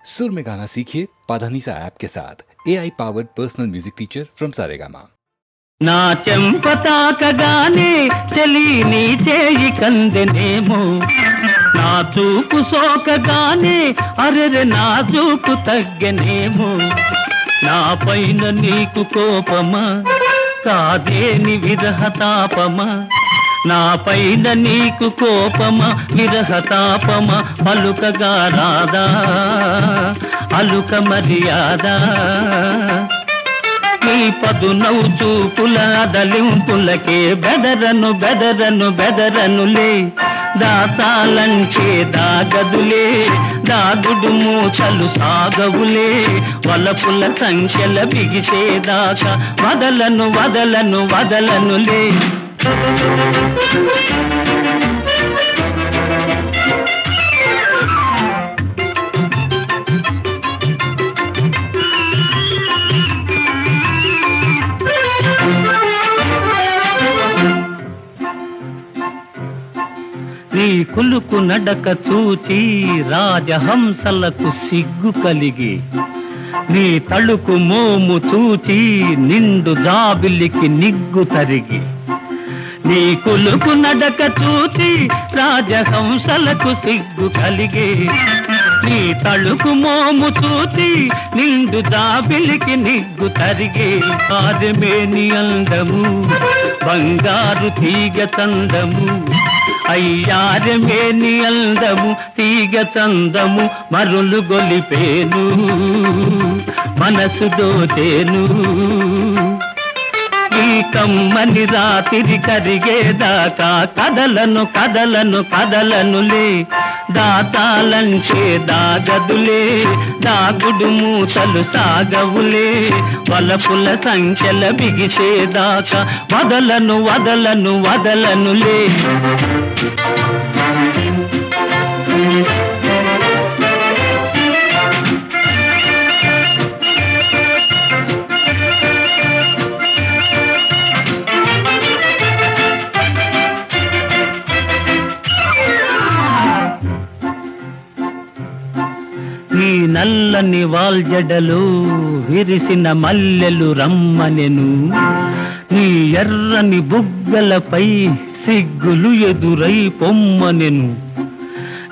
सुर में गाना सीखिए पाधानीसा ऐप के साथ AI powered personal music teacher from Saregama. నా చెంపతాకగానే చెలి నీ చేయి కందెనేమో, నా చూపు సోకగానే అరెరె నా చూపు తగ్గనేమో, నా పైన నీకు కోపమా కాదేని విరహతాపమా, నా పైన నీకు కోపమా విరహతాపమా, పలుకగా రాదా అలుక మర్యాదా, నీ పదునౌ చూపుల దలింపులకే బెదరను బెదరను బెదరనులే, దాతాలంచే దాగదులే దాగుడు మూచలు సాగవులే, వలపుల సంఖ్యల బిగిసేదాకా వదలను వదలను వదలనులే. నీ కులుకు నడక చూచి రాజహంసలకు సిగ్గు కలిగి, నీ తళుకు మోము చూచి నిండు జాబిలికి నిగ్గు తరిగి, నీ కులుకు నడక చూచి రాజహంసలకు సిగ్గు కలిగి, నీ తళుకు మోము చూచి నిండు జాబిలికి నిగ్గు తరిగి, ఆదమేని అందము బంగారు తీగ చందము, అయ్యారమేని అందము తీగ చందము, మరులు గొలిపేను మనసు దోచేను, ఈ కమ్మని రాత్రి కరిగేదాకా కదలను కదలను కదలనులే, దాతాలంచే దాగదులే దాగుడు మూతలు సాగవులే, వలపుల సంఖ్యల బిగిసేదాకా వదలను వదలను వదలనులే. నీ నల్లని వాల్జడలు విరిసిన మల్లెలు రమ్మనెను, నీ ఎర్రని బుగ్గలపై సిగ్గులు ఎదురై పొమ్మనెను,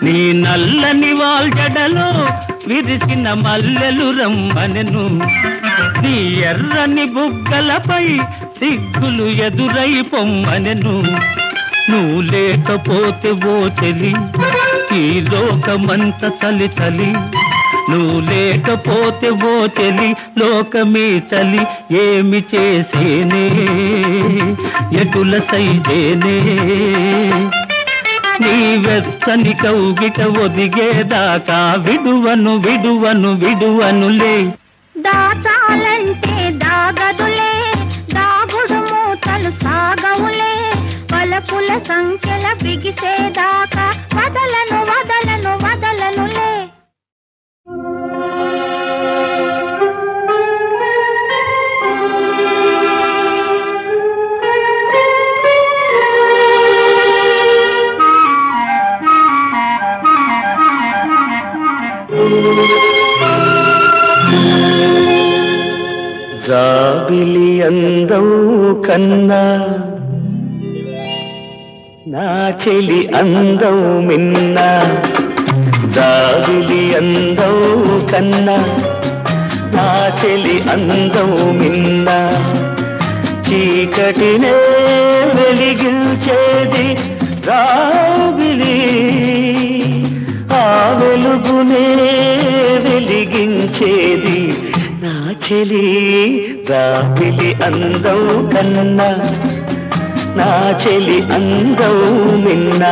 నీ నల్లని వాల్జడలు విరిసిన మల్లెలు రమ్మనెను, నీ ఎర్రని బుగ్గలపై సిగ్గులు ఎదురై పొమ్మనెను, నువ్వు లేకపోతే ఓ చెలి ఈ లోకమంత చలి చలి, నువ్వు లేకపోతే ఓ చెలి లోకమే చలి, ఏమి చేసేనే ఎటుల సైజేనే, నీ వెచ్చని కౌగిట ఒదిగేదాకా విడువను విడువను విడువనులే. దాచాలంటే దాగదులే దాగుడు మూతలు సాగవులే, వలపుల సంఖ్యల బిగిసేదాకా వదలను వదలను వదలనులే. జాబిలి అందం కన్నా నా చెలి అందం మిన్న, జాబిలి అందం కన్నా నా చెలి అందం మిన్న, చీకటినే వెలిగించేది జాబిలి, ఆ వెలుగునే వెలిగించేది నా చెలి, జాబిలి అందం కన్నా నా చెలి అందం మిన్నా.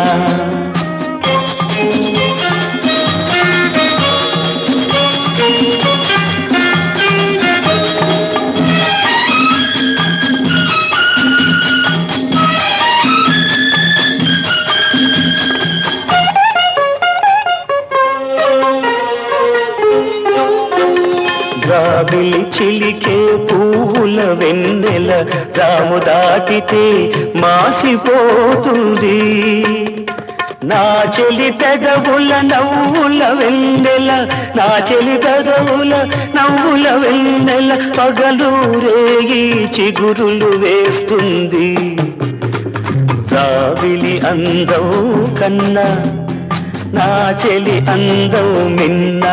జాబిలి చిలికే పూల వెన్నెల జాము దాటితే మాసిపోతుంది, నా చెలి పెదవుల నవ్వుల వెన్నెల నా చెలి పెదవుల నవ్వుల వెన్నెల పగలు రేగి చిగురులు వేస్తుంది జాబిలి అందం కన్నా నా చెలి అందం మిన్న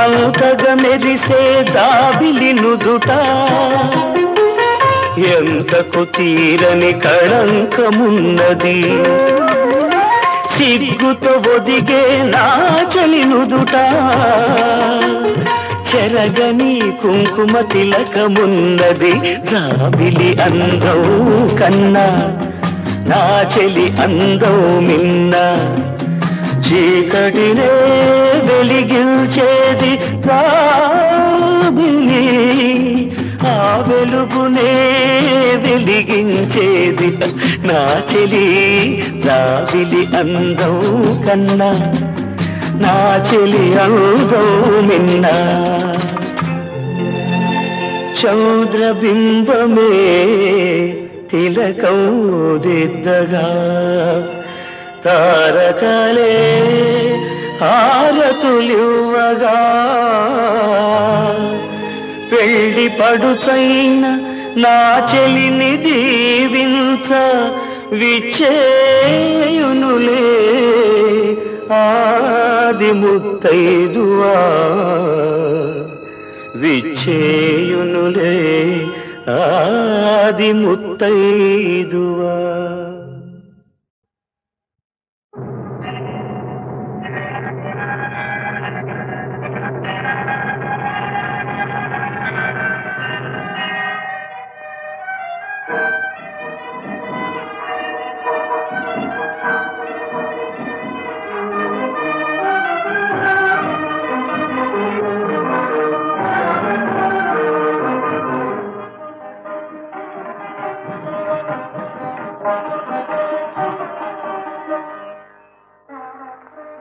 అంతగా మెరిసే జాబిలి నుదుట ఎంతకు తీరని కళంకమున్నది సిగ్గుతో ఒదిగే నా చలి నుదుట చెరగని కుంకుమ తిలకమున్నది జాబిలి అందం కన్నా నా చెలి అందం మిన్న చీకటినే వెలిగించేది జాబిలి ఆ వెలుగునే వెలిగించేది నా చెలి జాబిలి అందం కన్నా నా చెలి అందం మిన్న చంద్రబింబమే తిలకం దిద్దగా తారకలే హారతులివ్వగా పెళ్లి పడుచైన నా చెలిని దీవించ విచ్చేయునులే ఆది ముత్తైదువా విచ్చేయునులే ఆది ముత్తైదువా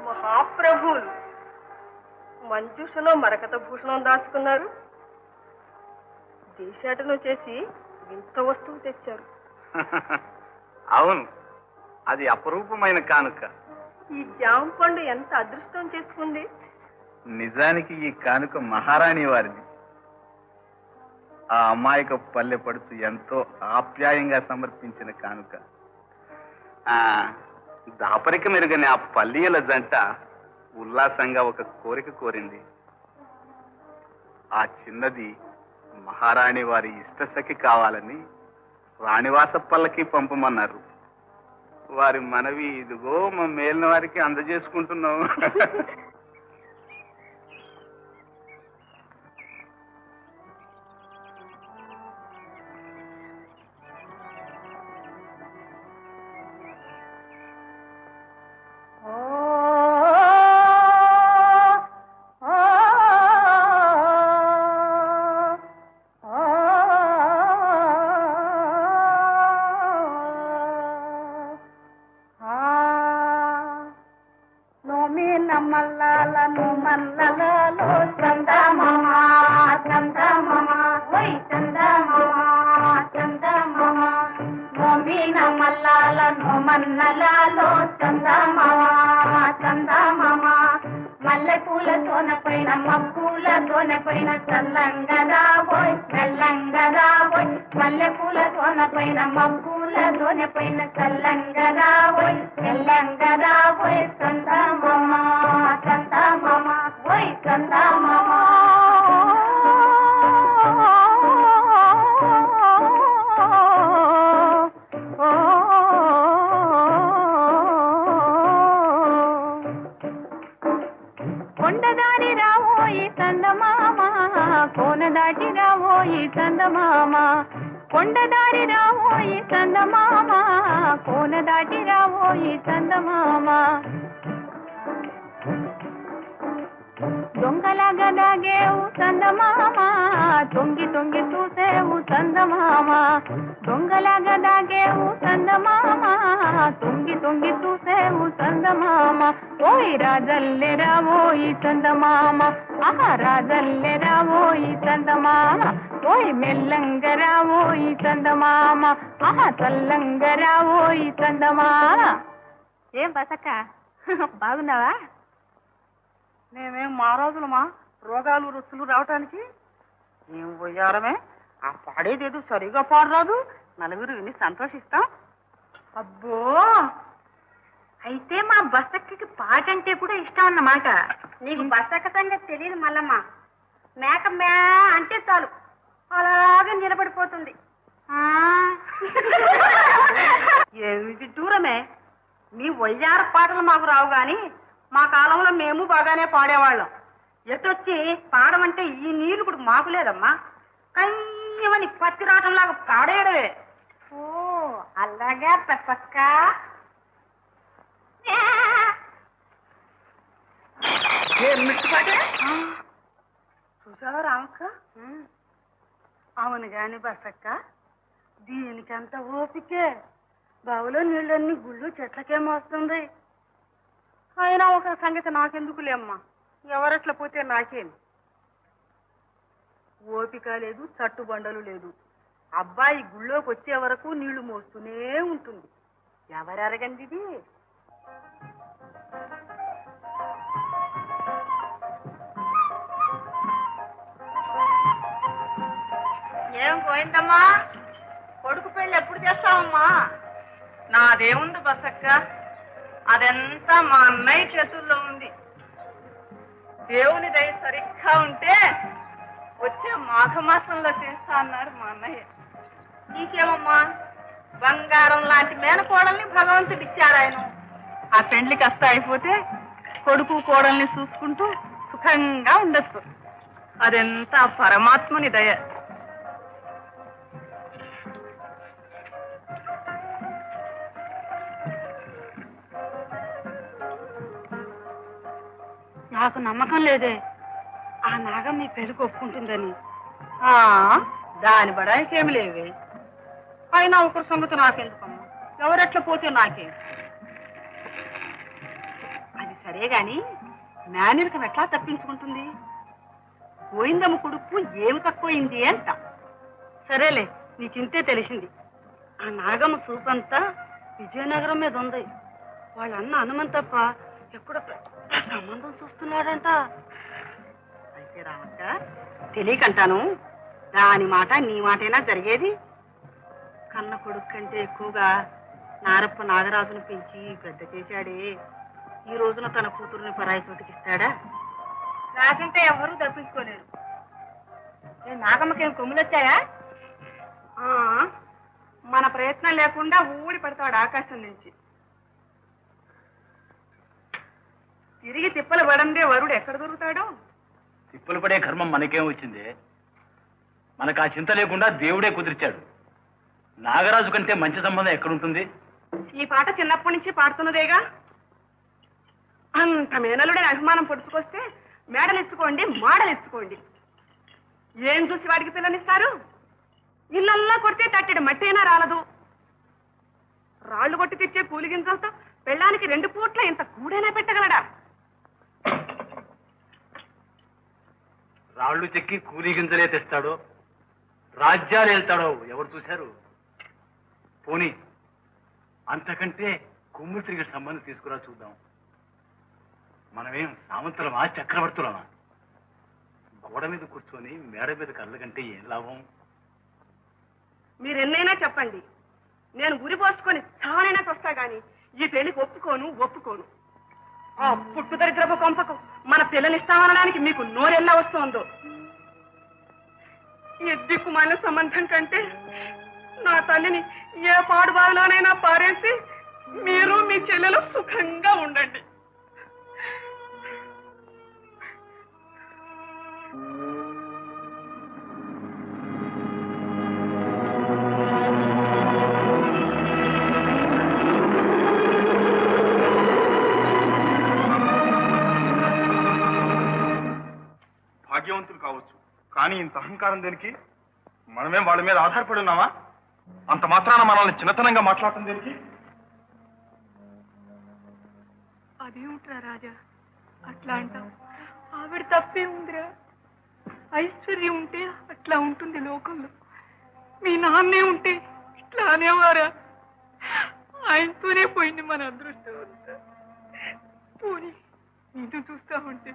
మహాప్రభువులు మంజూషలో మరకత భూషణం దాచుకున్నారు దేశాటనం చేసి వింత వస్తువు తెచ్చారు అవును, అది అపరూపమైన కానుక. ఈ జామ పండు ఎంత అదృష్టం చేసుకుంది. నిజానికి ఈ కానుక మహారాణి వారిది. ఆ అమాయక పల్లె పడుచు ఎంతో ఆప్యాయంగా సమర్పించిన కానుక. దాపరిక మెరుగని ఆ పల్లియల జంట ఉల్లాసంగా ఒక కోరిక కోరింది. ఆ చిన్నది మహారాణి వారి ఇష్టసఖి కావాలని రాణివాస పల్లకి పంపమన్నారు. వారి మనవి ఇదిగో మా మేలిన వారికి అందజేసుకుంటున్నాం. దొంగలాగా దాగేవు చందమామ తొంగి తొంగి చూసేవు చంద చందమామ దొంగలాగా దాగేవు చందమామ తొంగి తొంగి చూసేవు చందమామ ఓయ్ రాజల్లెరా ఓయి చందమామ ఆహా రాజల్లెరా ఓయి చందమామ ఓయ్ మెల్లంగరా ఓయి చందమామ ఆహా చల్లంగరా ఓయి చందమామ. ఏం బసక్క బాగున్నావా? మేమేం మహారాజులమా రోగాలు రుచులు రావటానికి? ఏం పోయారమే, ఆ పాడేదేదో సరిగా పాడరాదు, నలుగురు విని సంతోషిస్తాం. అబ్బో, అయితే మా బసక్కకి పాట అంటే కూడా ఇష్టం అన్నమాట. నీకు బసక్క సంగతి తెలియదు మల్లమ్మ. మేక మే అంటే చాలు అలాగే నిలబడిపోతుంది. ఏమిటి దూరమే, మీ వయ్యార పాటలు మాకు రావు గాని మా కాలంలో మేము బాగానే పాడేవాళ్ళం. ఎటొచ్చి పాడమంటే ఈ నీళ్లు కూడా మాకు లేదమ్మా. కయ్యమని పత్తి రాటంలాగా పాడేయడమే. ఓ అలాగా బసక్క. చూసావా రామక్క? అవును గాని బసక్క, దీనికంత ఓపికే. బావులో నీళ్ళన్నీ గుళ్ళు చెట్లకేమో వస్తుంది. అయినా ఒక సంగతి నాకెందుకులేమ్మా, ఎవరట్లా పోతే నాకేమి. ఓపిక లేదు, చట్టుబండలు లేదు. అబ్బాయి గుళ్ళోకి వచ్చే వరకు నీళ్లు మోస్తూనే ఉంటుంది. ఎవరెరగంది ఇది? ఏం పోయిందమ్మా, కొడుకు పెళ్ళి ఎప్పుడు చేస్తావమ్మా? నాదేముంది బసక్క, అదంతా మా అన్నయ్య చేతుల్లో ఉంది. దేవుని దయ సరిగ్గా ఉంటే వచ్చే మాఘమాసంలో చేస్తా అన్నాడు మా అన్నయ్య. నీకేమమ్మా, బంగారం లాంటి మేనకోడల్ని భగవంతుడు ఇచ్చాడు ఆయన. ఆ పెండ్లి కష్ట అయిపోతే కొడుకు కోడల్ని చూసుకుంటూ సుఖంగా ఉండొచ్చు. అదంతా పరమాత్ముని దయ. నాకు నమ్మకం లేదే ఆ నాగం మీ పెళ్లికి ఒప్పుకుంటుందని. దాని బడాయికేమి లేవే. అయినా ఒకరి సంగతి నాకెందుకమ్మా, ఎవరెట్లా పోతే నాకేం. అది సరే గాని మేనరికం ఎట్లా తప్పించుకుంటుంది? పోయిందమ్మ కొడుకు ఏమి తక్కువైంది అంట. సరేలే, నీకింతే తెలిసింది. ఆ నాగమ్మ చూపంతా విజయనగరం మీద ఉంది. వాళ్ళ అన్న హనుమంత్ తప్ప ఎక్కడో పెద్ద సంబంధం చూస్తున్నాడంట. అయితే రామక్క, తెలియకంటాను, దాని మాట నీ మాటైనా జరిగేది. కన్న కొడుకు కంటే ఎక్కువగా నారప్ప నాగరాజును పెంచి పెద్ద చేశాడే, ఈ రోజున తన కూతురుని పరాయి చోటికి ఇస్తాడా? రాకంటే ఎవరూ తప్పించుకోలేరు. నాగమ్మకేం కొమ్ములొచ్చాయా? మన ప్రయత్నం లేకుండా ఊడి పడతాడు ఆకాశం నుంచి. తిరిగి తిప్పలు పడందే వరుడు ఎక్కడ దొరుకుతాడో. తిప్పలు పడే కర్మం మనకేం వచ్చింది? మనకు ఆ చింత లేకుండా దేవుడే కుదిర్చాడు. నాగరాజు కంటే మంచి సంబంధం ఎక్కడుంటుంది? ఈ పాట చిన్నప్పటి నుంచి పాడుతున్నదేగా. అంత మేనలుడే అభిమానం పొడుచుకొస్తే మేడలు ఇచ్చుకోండి, మాడలు ఇచ్చుకోండి. ఏం చూసి వాడికి పిల్లనిస్తారు? ఇళ్ళల్లా కొడితే తట్టెడు మట్టైనా రాలదు. రాళ్లు కొట్టి తెచ్చే కూలి గింజలతో పెళ్ళానికి 2 పూట్ల ఇంత కూడైనా పెట్టగలడా? రాళ్లు చెక్కి కూలీ గింజలే తెస్తాడో, రాజ్యాలు వెళ్తాడో ఎవరు చూశారు? పోనీ అంతకంటే కొమ్ము తిరిగి సంబంధం తీసుకురా చూద్దాం. మనమేం సామంతులమా, చక్రవర్తులమా? గోడ మీద కూర్చొని మేడ మీద కళ్ళకంటే ఏం లాభం? మీరెన్నైనా చెప్పండి, నేను గురి పోసుకొని చావనైనా వస్తా గాని ఈ పెళ్లికి ఒప్పుకోను. ఆ పుట్టు దరిద్రపు కొంపకు మన పిల్లనిస్తామనడానికి మీకు నోరెల్లా వస్తోందో. ఈ దిక్కుమాలిన సంబంధం కంటే నా తల్లిని ఏ పాడు బావిలోనైనా పారేసి మీరు మీ చెల్లెలు సుఖంగా ఉండండి. భాగ్యవంతులు కావచ్చు, కానీ ఇంత అహంకారం దేనికి? మనమేం వాళ్ళ మీద ఆధారపడి ఉన్నామా? అంత మాత్రాన మనల్ని చిన్నతనంగా మాట్లాడటం దేనికి? అదేమిట్రా రాజా అట్లా అంటాం? ఆవిడ తప్పే ఉందిరా. ఐశ్వర్యం ఉంటే అట్లా ఉంటుంది లోకంలో. మీ నాన్నే ఉంటే ఇట్లా అనేవారా? ఆయనతోనే పోయింది మన అదృష్టం అంతా. పోనీ నీతో చూస్తా ఉంటే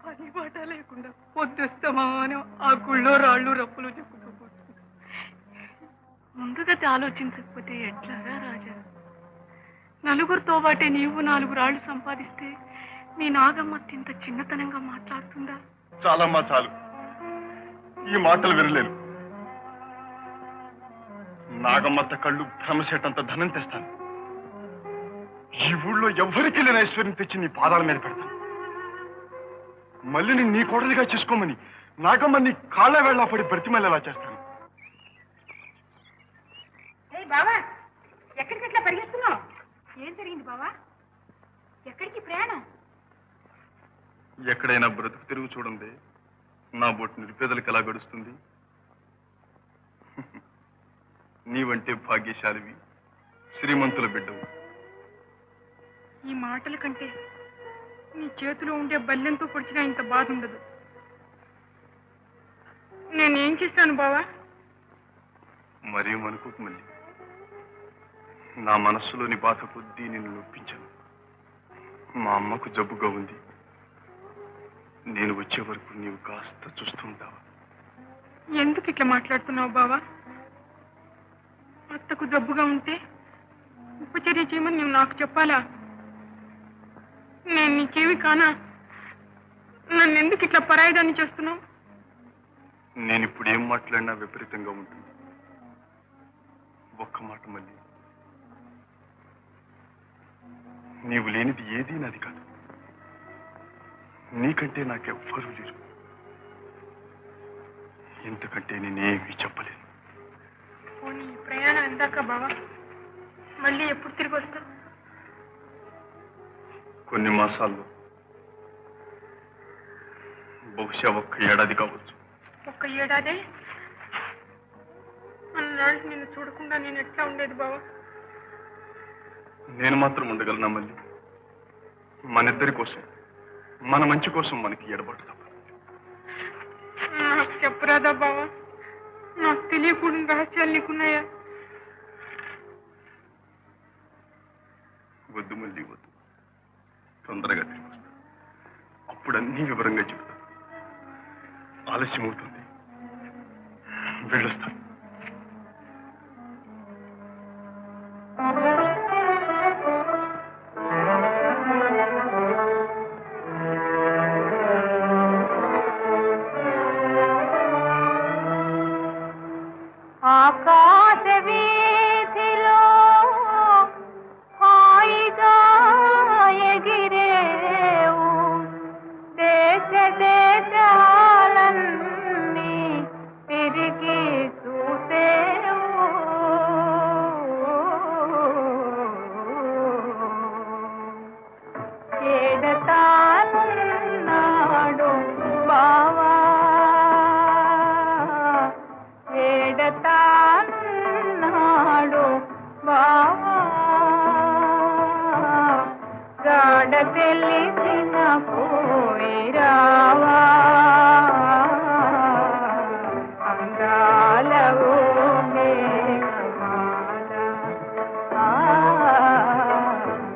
పని బాట లేకుండా పొద్దుస్తామా అని ఆ గుళ్ళో రాళ్ళు రప్పులు చెప్పుతూ పోతుంది. ముందుగా ఆలోచించకపోతే ఎట్లారా రాజా? నలుగురితో బాటే నీవు 4 రాళ్ళు సంపాదిస్తే మీ నాగమ్మ ఇంత చిన్నతనంగా మాట్లాడుతుందా? చాలమ్మా చాలు, ఈ మాటలు వినలేను. నాగమ్మత్త కళ్ళు భ్రమసేటంత ధనం తెస్తాను. ఈ ఊళ్ళో ఎవ్వరికి లేని ఐశ్వర్యం తెచ్చి నీ పాదాల మీద పెడతాను. మళ్ళీ నీ కోడలిగా చేసుకోమని నాగమ్మ నీ కాళ్ళ వేళ్ళ పడి బ్రతిమల్లేలా చేస్తాను. బావా ఎక్కడికి ఎట్లా పరిగెత్తున్నావు? ఏం జరిగింది బావా? ఎక్కడికి ప్రయాణం? ఎక్కడైనా బ్రతుకు తిరుగు చూడండి, నా బొట్టు నిరుపేదలకు ఎలా గడుస్తుంది? నీవంటే భాగ్యశాలివి, శ్రీమంతుల బిడ్డవు. ఈ మాటల కంటే నీ చేతిలో ఉండే బల్లెంతో పొడిచినా ఇంత బాధ ఉండదు. నేనేం చేశాను బావా? మరేమనుకోకు మళ్ళీ. నా మనస్సులోని బాధ కొద్దీ నిన్ను నొప్పించాను. మా అమ్మకు జబ్బుగా ఉంది. నేను వచ్చే వరకు నీవు కాస్త చూస్తూ ఉంటావా? ఎందుకు ఇట్లా మాట్లాడుతున్నావు బావా? అత్తకు జబ్బుగా ఉంటే ఉపచర్య చేయమని నువ్వు నాకు చెప్పాలా? నేను నీకేమి కానా? నన్ను ఎందుకు ఇట్లా పరాయిదాన్ని చేస్తున్నావు? నేను ఇప్పుడు ఏం మాట్లాడినా విపరీతంగా ఉంటుంది. ఒక్క మాట మళ్ళీ, నీవు లేనిది ఏదీ నాది కాదు. నీకంటే నాకెవ్వరూ లేరు. ఇంతకంటే నేనేమీ చెప్పలేను. పోనీ ఈ ప్రయాణం ఎందాక బావా? మళ్ళీ ఎప్పుడు తిరిగి వస్తావు? కొన్ని మాసాల్లో, బహుశా 1 ఏడాది కావచ్చు. 1 ఏడాదే? అన్నాళ్ళు నిన్ను చూడకుండా నేను ఎట్లా ఉండేది బావా? నేను మాత్రం ఉండగలనా మళ్ళీ? మనిద్దరి కోసం, మన మంచి కోసం మనకి ఎడబాటు తప్ప. నాకు చెప్పరాదా బావా? నాకు తెలియకూడని రహస్యాలు నీకున్నాయా? వద్దు మళ్ళీ వద్దు, తొందరగా తిరిగి వస్తా. అప్పుడు అన్నీ వివరంగా చెబుతా. ఆలస్యం అవుతుంది, వెళ్ళొస్తాను. ఆకాశ వీధిలో హాయిగా ఎగిరేవు, దేశ దేశాలన్నీ తిరిగి చూసేవు. ఏడతానున్నాడు బావా, ఏడతానున్నాడు బావా, గాఢ తెలిసిన పోయిరావా, అందాలవు మేఘమాల,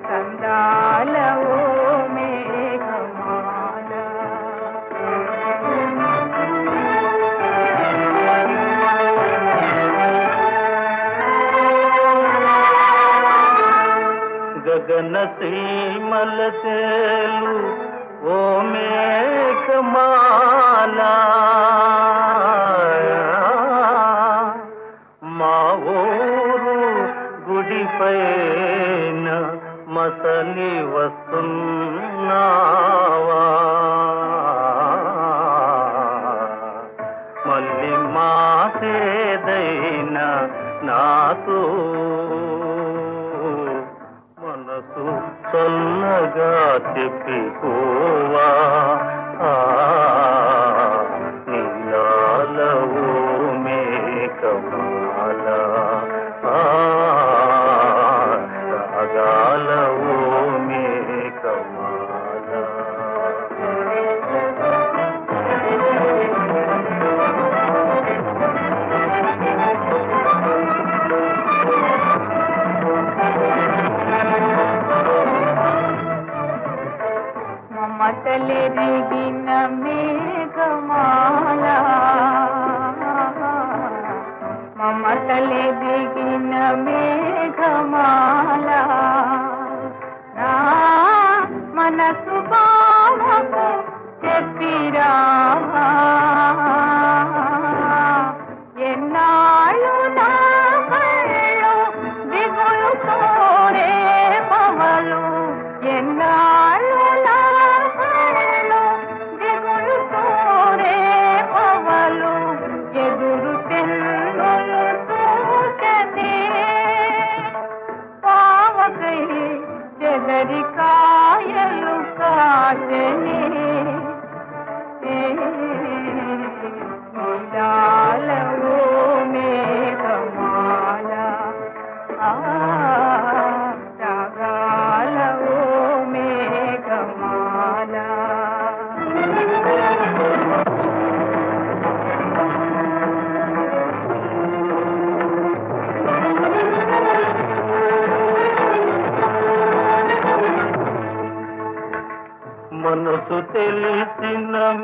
కందాలవు మేఘమాల. గగన సీమల తేలు ఓ మేఘమాల, మా ఊరు గుడిపైన మసలి వస్తున్నావా, మళ్ళీ మాసేదైనా నాతో మనసు చల్లగా చెప్పిపోవా, నీలాలవో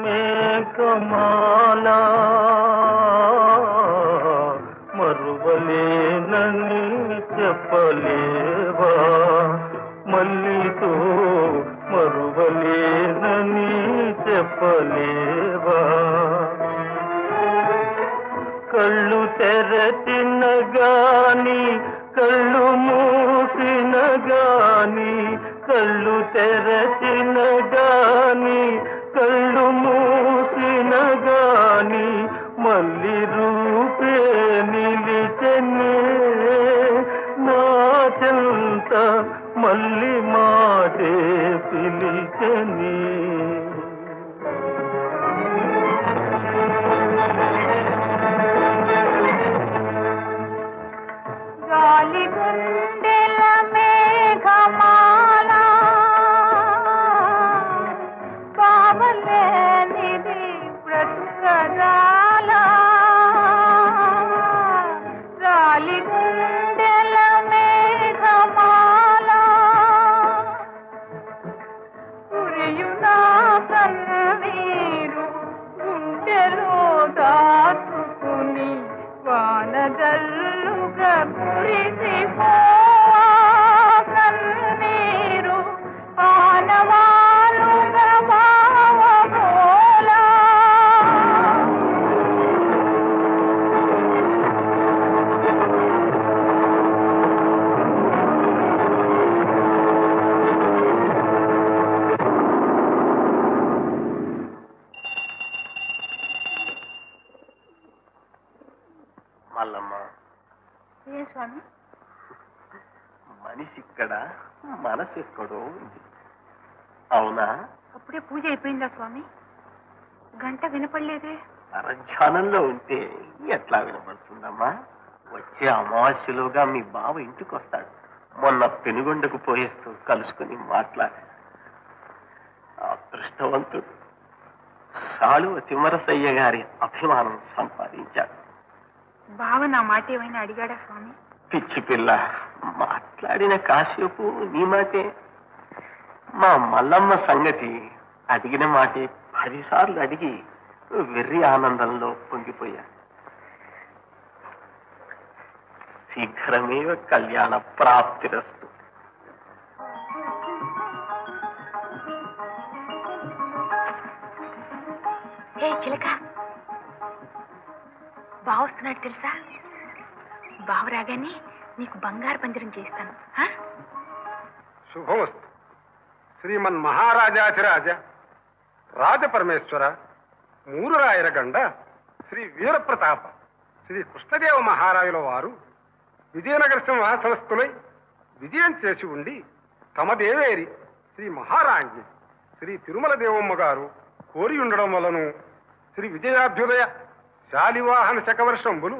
మేఘమాలా మరువలేనని చెప్పలేవా మల్లితో మరువలేనని చెప్పలేవా కళ్ళు తెరచిన గాని కళ్ళు మూసిన గాని కళ్ళు తెరచిన గాని కళ్ళు మూసిన గాని మళ్ళీ రూపే నిలిచనే నా చెంత మళ్ళీ మాటే పిలిచని గాలి గుండెల మేఘమాల బావలేనిది బ్రతుకరాల గాలి గుండెల మేఘమాల కురియునా కన్నీరు గుండెలో దాచుకుని వానజల్లుగా కురిసిపో కన్నీరు ఆనవాలుగా భావబోలా మల్లమ్మ ఏ స్వామి మనిషి ఇక్కడ మనసు ఎక్కడో ఉంది అవునా అప్పుడే పూజ అయిపోయిందా స్వామి గంట వినపడలేదే పరధ్యానంలో ఉంటే ఎట్లా వినపడుతుందమ్మా వచ్చే అమావాస్యలోగా మీ బావ ఇంటికి వస్తాడు మొన్న పెనుగొండకు పోయేస్తూ కలుసుకుని మాట్లాడు అదృష్టవంతుడు సాళువ తిమ్మరసయ్య గారి అభిమానం సంపాదించాడు బావ నా మాట ఏమైనా అడిగాడా స్వామి పిచ్చి పిల్ల మాట్లాడిన కాసేపు నీ మాటే మా మల్లమ్మ సంగతి అడిగిన మాటే 10 సార్లు అడిగి వెర్రి ఆనందంలో పొంగిపోయా శీఘ్రమేవ కళ్యాణ ప్రాప్తిరస్తు ఏ చిలక బావ వస్తున్నాడు తెలుసా బావ రాగానే నీకు బంగారు పందిరం చేస్తాను శుభమస్తు శ్రీమన్ మహారాజాధిరాజ రాజపరమేశ్వర మూరురాయరగండ శ్రీ వీరప్రతాప శ్రీ కృష్ణదేవ మహారాజుల వారు విజయనగర సింహాసనస్థులై విజయం చేసి ఉండి తమ దేవేరి శ్రీ మహారాజ్ఞి శ్రీ తిరుమల దేవమ్మ గారు కోరి ఉండడం వలను శ్రీ విజయాభ్యుదయ శాలివాహన శకవర్షంబులు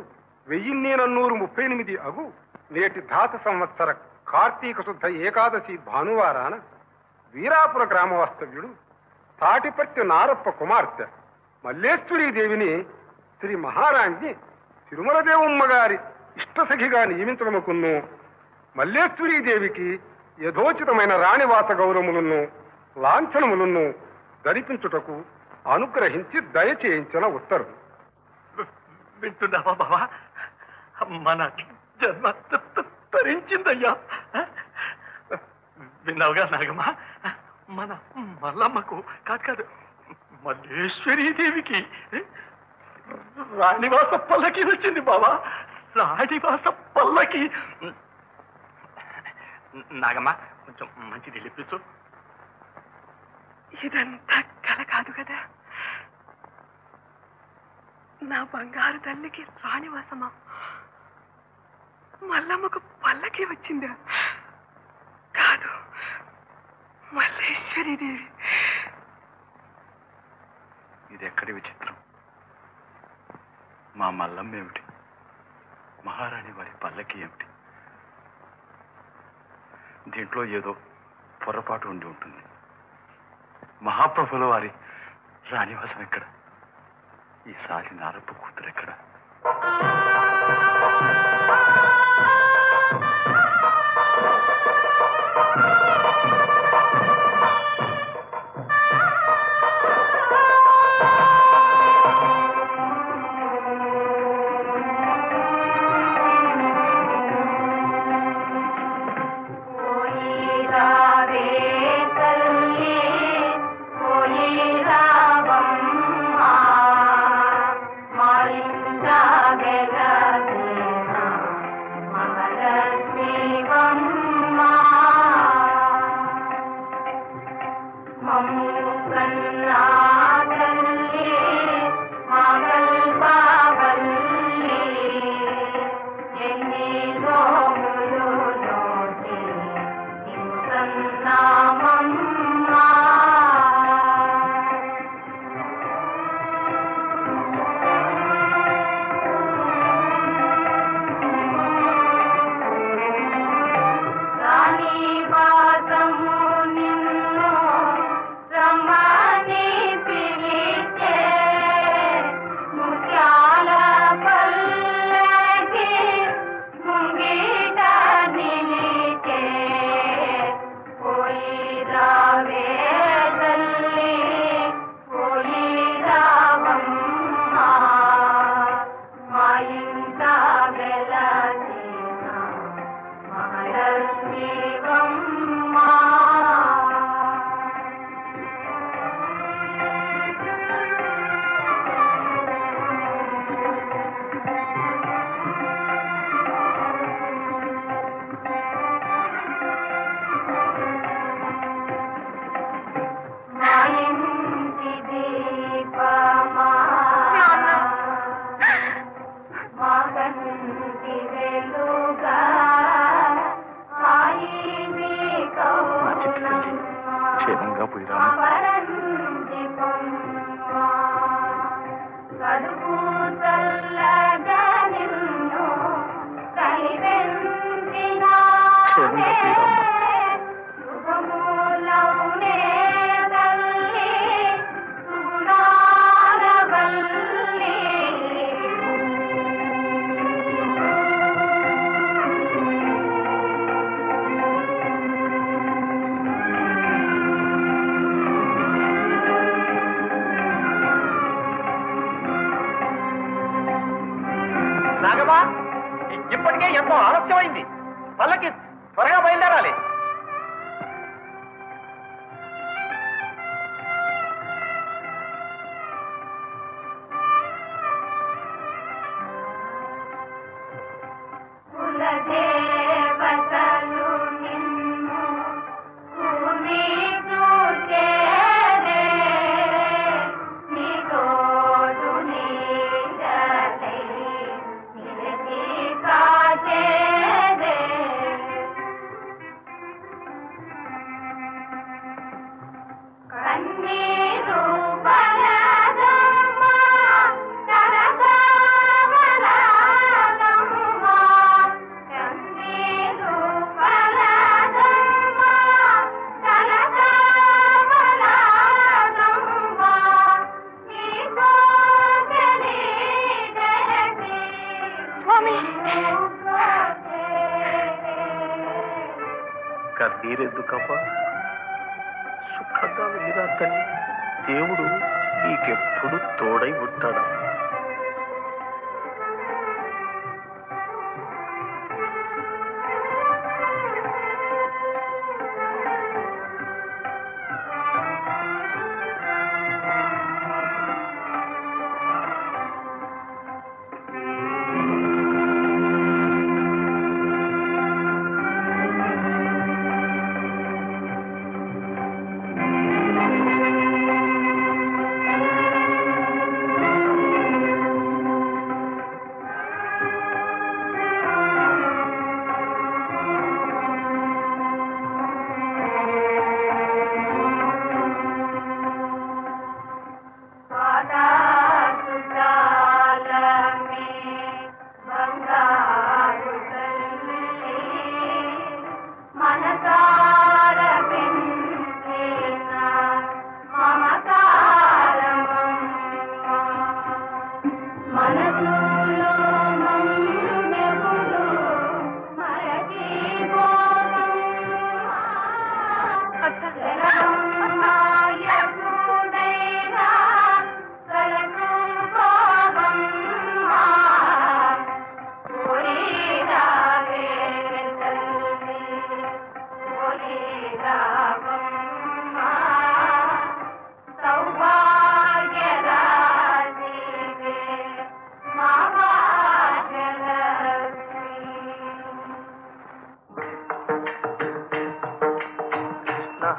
1438 అగు నేటి ధాత సంవత్సర కార్తీక శుద్ధ ఏకాదశి భానువారాన వీరాపుర గ్రామ వాస్తవ్యుడు తాటిపర్తి నారప్ప కుమార్తె మల్లేశ్వరీదేవిని శ్రీ మహారాజ్ఞి తిరుమల దేవమ్మ గారి ఇష్టసఖిగా నియమించడముకును మల్లేశ్వరీదేవికి యథోచితమైన రాణివాస గౌరవములను లాంఛనములను ధరిపించుటకు అనుగ్రహించి దయచేయించిన ఉత్తర్వు. వింటున్నావా బావా మన జన్మ తరించిందయ్యా విన్నావుగా నాగమ్మా మన మల్లమ్మకు కాదు మల్లేశ్వరీదేవికి రాణివాస పల్లకి వచ్చింది బావా రాణివాస పల్లకి నాగమ్మా కొంచెం మంచిది లిప్పించు ఇదంతా కల కాదు కదా నా బంగారు తల్లికి రాణివాసమా మల్లమ్మకు పల్లకి వచ్చిందా కాదు మల్లేశ్వరీదేవి ఇది ఎక్కడి విచిత్రం మా మల్లమ్మ ఏమిటి మహారాణి వారి పల్లకి ఏమిటి దీంట్లో ఏదో పొరపాటు ఉండి ఉంటుంది మహాప్రభుల వారి రాణివాసం ఎక్కడ ఈసారి నారప్ప కూతురు ఎక్కడ రాఘవా, ఇప్పటికే ఎంతో ఆలస్యమైంది. పల్లకి త్వరగా బయలుదేరాలి. కన్నీరెందుకమ్మా? సుఖంగా వెళ్ళిరా తల్లి. దేవుడు నీకెప్పుడు తోడై ఉంటాడా?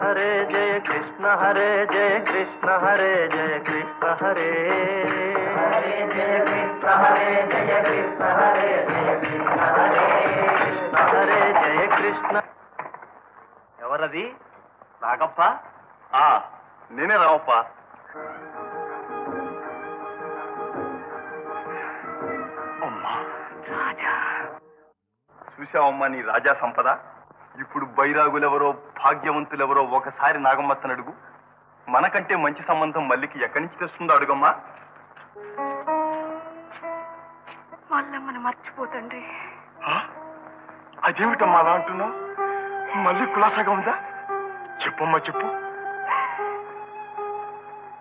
हरे जय कृष्ण हरे जय कृष्ण हरे हरे जय कृष्ण हरे जय कृष्ण हरे जय कृष्ण हरे कृष्ण हरे जय कृष्ण. ఎవరది? నాగప్ప? నేనే రావప్ప. అమ్మా చూసావమ్మా నీ రాజా సంపద. ఇప్పుడు బైరాగులెవరో భాగ్యవంతులెవరో ఒకసారి నాగమ్మత్తను అడుగు. మనకంటే మంచి సంబంధం మల్లికి ఎక్కడి నుంచి తెస్తుందో అడుగమ్మా. వాళ్ళమ్మని మర్చిపోతండి. అదేమిటమ్మా అలా అంటున్నావు? మళ్ళీ కులాసాగా ఉందా? చెప్పమ్మా, చెప్పు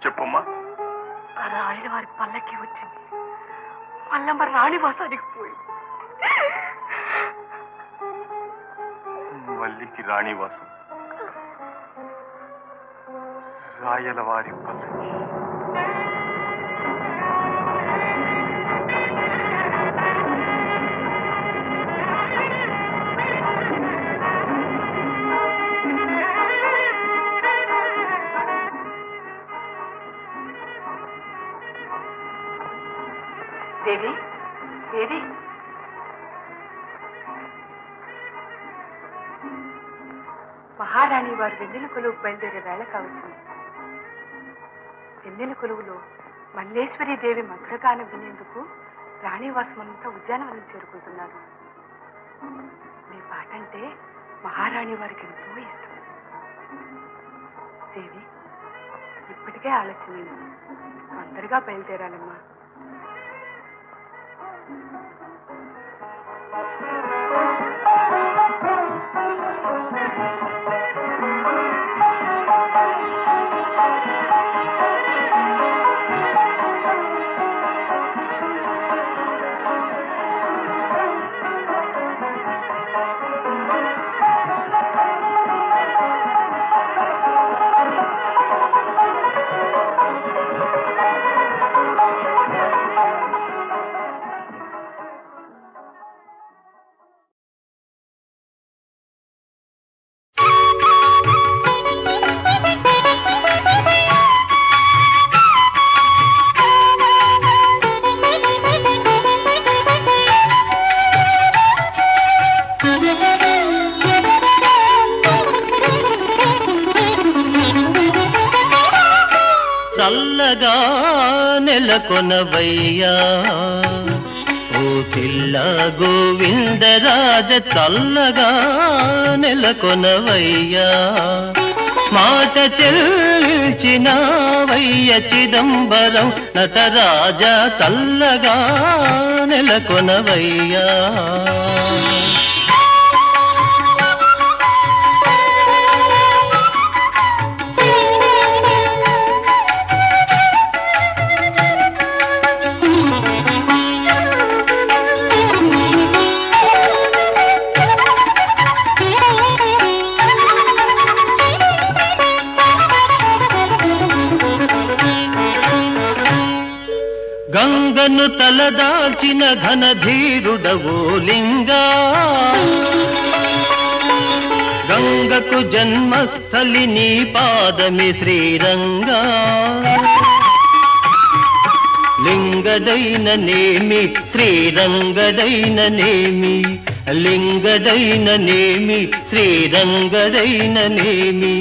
చెప్పమ్మా. ఆ రాయల వారి పల్లకి వచ్చింది. మల్లమ్మ రాణివాసానికి పోయి మల్లికి రాణివాసం, రాయల వారి పల్లకి. దేవి, దేవి, మహారాణి వారు వెన్నెల కొలువు బయలుదేరే వేళ కావచ్చు. వెన్నెల కొలువులో మల్లేశ్వరి దేవి మధురగానం వినేందుకు రాణివాసమంతా ఉద్యానవనం చేరుకుంటున్నారు. మీ పాట అంటే మహారాణి వారికి ఎంతో ఇష్టం. దేవి, ఇప్పటికే ఆలస్యమైంది. తొందరగా బయలుదేరాలమ్మా. నెలకొనవయ్యా ఓ పిల్ల గోవిందరాజ చల్లగా నెలకొనవయ్యా మాట చెల్లించినవయ్య చిదంబరం నటరాజ చల్లగా నెలకొనవయ్యా గంగను తలదాల్చిన ఘనధీరుడవో లింగా గంగకు జన్మస్థలి నీ పాదమి శ్రీరంగా లింగదైన నేమి శ్రీరంగదైన నేమి లింగదైన నేమి శ్రీరంగదైన నేమి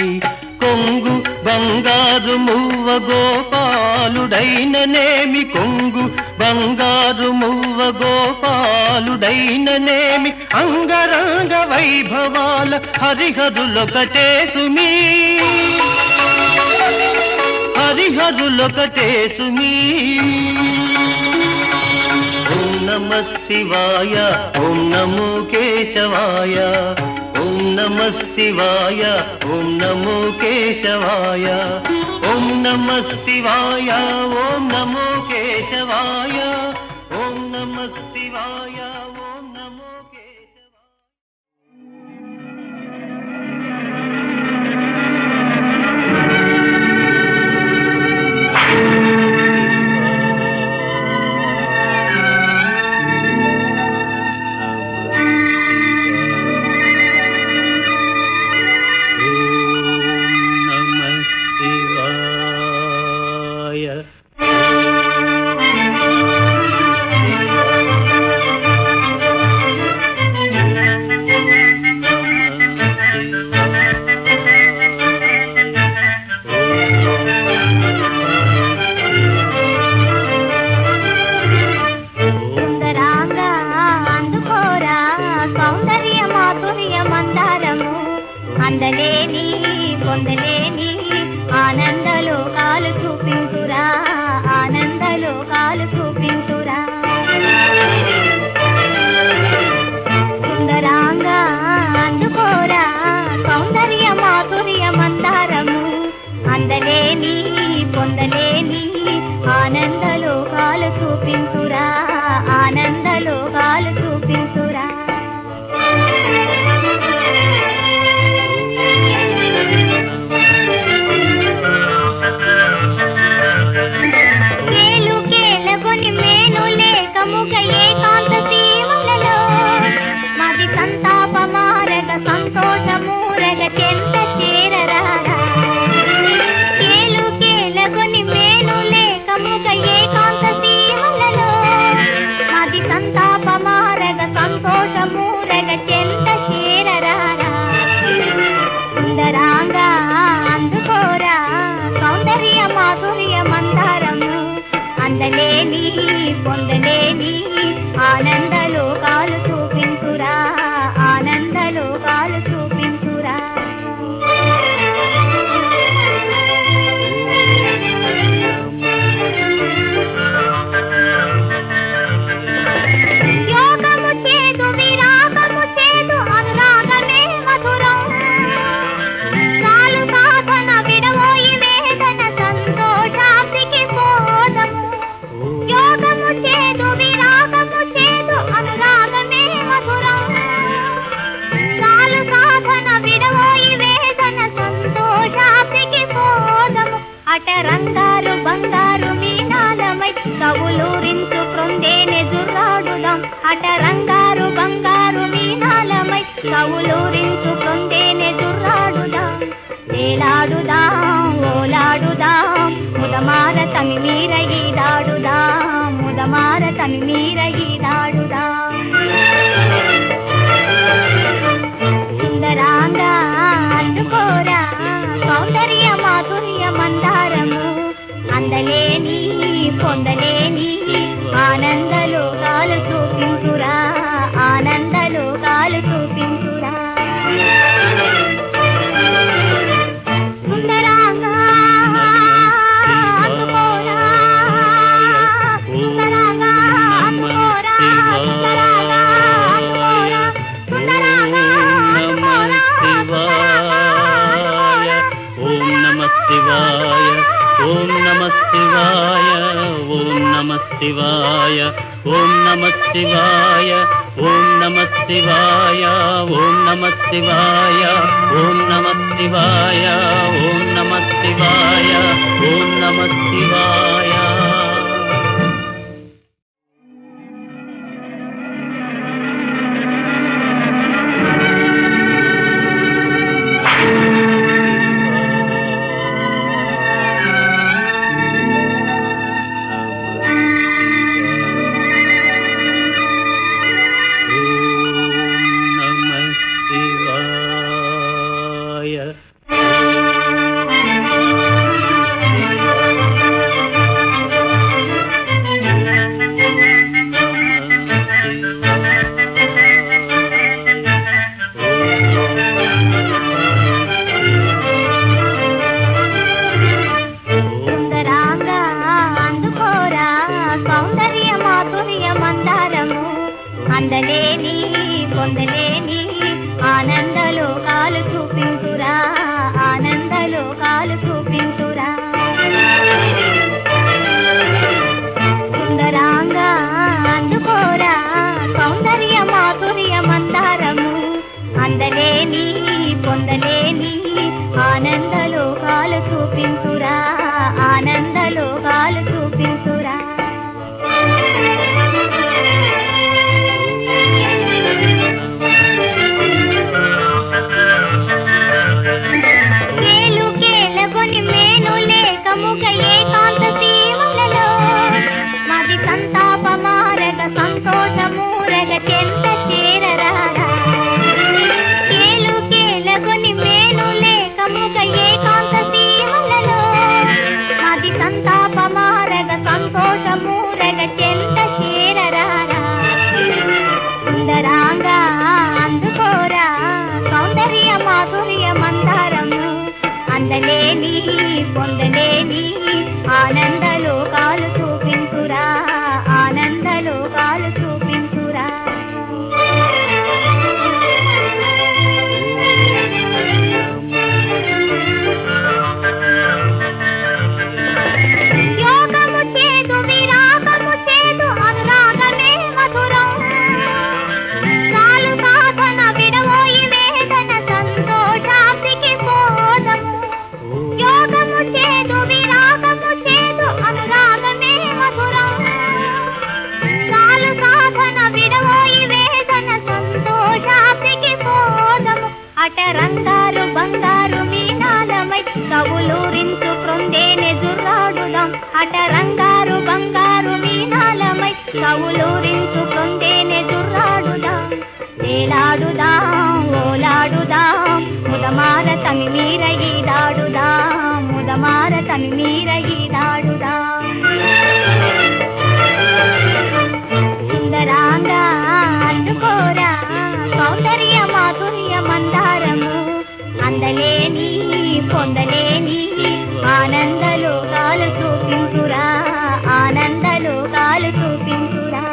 కొంగు బంగారు మువ్వ గోపాలుడైన నేమి కొంగు బంగారు మువ్వ గోపాలుడైన నేమి అంగరంగ వైభవాల హరిహరులొకటే సుమీ హరిహరులొకటే సుమీ ఓం నమః శివాయ ఓం నమో కేశవాయ ఓం నమః శివాయ ఓం నమో కేశవాయ ఓం నమః శివాయ ఓం నమో కేశవాయ ఓం నమః శివాయ ఓం నమో కేశవాయ అందలేని పొందలేని ఆనందలోకాలు చూపించురా ఆనందలోకాలు చూపించురా సుందరాంగా అందుకోరా సౌందర్య మాధుర్య మందారము అందలేని పొందలేని ఆనందలోకాలు చూపించురా ఆనందలోకాలు చూపించురా అందలేని పొందలేని ఆనందలోకాలు చూపించురా ఆనందలోకాలు చూపించురా యోగము చేదు విరాగము చేదు అనురాగమే మధురం చాలు సాధన విడవోయి వేదన సంతోషానికి పోదము యోగము చేదు విరాగము చేదు అనురాగమే మధురం చాలు సాధన విడవోయి వేదన సంతోషానికి పోదము అటరంగారు బంగారు మీనాలమై కవులూరించు క్రొందేనే జుర్రాడుదాం అటరంగారు బంగారు మీనాలమై కవులూరించు క్రొందేనే జుర్రాడుదాం వేలాడుదాం ఓలాడుదాం ముదమార తమి మీర ఈదాడుదాం ముదమార తమి మీర ఈదాడుదాం సుందరాంగా అందుకోరా సౌందర్య మాధుర్య మందారము అందలేని శివాయ ఓం నమః శివాయ ఓం నమః శివాయ ఓం నమః శివాయ ఓం నమః శివాయ ఓం నమః శివాయ ఓం నమః శివాయ. అందలేని పొందలేని ఆనందలోకాలు చూపించురా ఆనందలోకాలు చూపించురా సుందరాంగా అందుకోరా సౌందర్య మాధుర్య మందారము అందలేని పొందలేని ఆనందలోకాలు చూపించురా ఆనందలోకాలు చూపించురా. సంతోషమూరగ చెంత చేరరారా కేలు కేలగొని మేను లేకముగ ఏకాంత సీమలలో మది సంతాపమారగ సంతోషమూరగ చెంత చేరరారా సుందరాంగా అందుకోరా సౌందర్య మాధుర్య మందారము అందలేని పొందలేని ఆనందలోకాలు చూపించురా ఆనందలోకాలు చూపించురా. యోగము చేదు విరాగము చేదు అనురాగమే మధురం చాలు సాధన విడవోయి వేదన సంతోషానికి పోదము యోగము చేదు విరాగము చేదు అనురాగమే మధురం చాలు సాధన విడవోయి వేదన సంతోషానికి పోదము అటరంగారు బంగారు మీనాలమై కవులూరించు క్రొందేనే జుర్రాడుదాం అటరంగారు బంగారు మీనాలమై కవులూరించు క్రొందేనే జుర్రాడుదాం వేలాడుదాం ఓలాడుదాం ముదమార తమి మీర ఈదాడుదాం ముదమార తమి మీర ఈదాడుదాం. సుందరాంగా అందుకోరా సౌందర్య మాధుర్య మందారము అందలేని పొందలేని ఆనందలోకాలు చూపించురా ఆనందలోకాలు చూపించురా.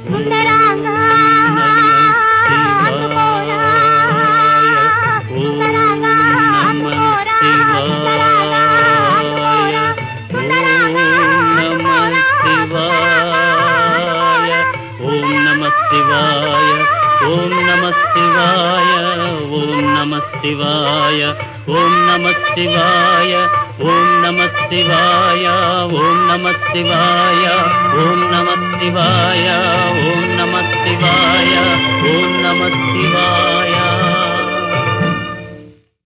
సుందరాంగా అందుకోరా సుందరాంగా అందుకోరా సుందరాంగా అందుకోరా సుందరాంగా అందుకోరా ఓం నమః శివాయ ఓం నమః శివాయ ఓం నమః శివాయ ఓం నమః శివాయ ఓం నమః శివాయ ఓం నమః శివాయ ఓం నమః శివాయ ఓం నమః శివాయ ఓం నమః శివాయ.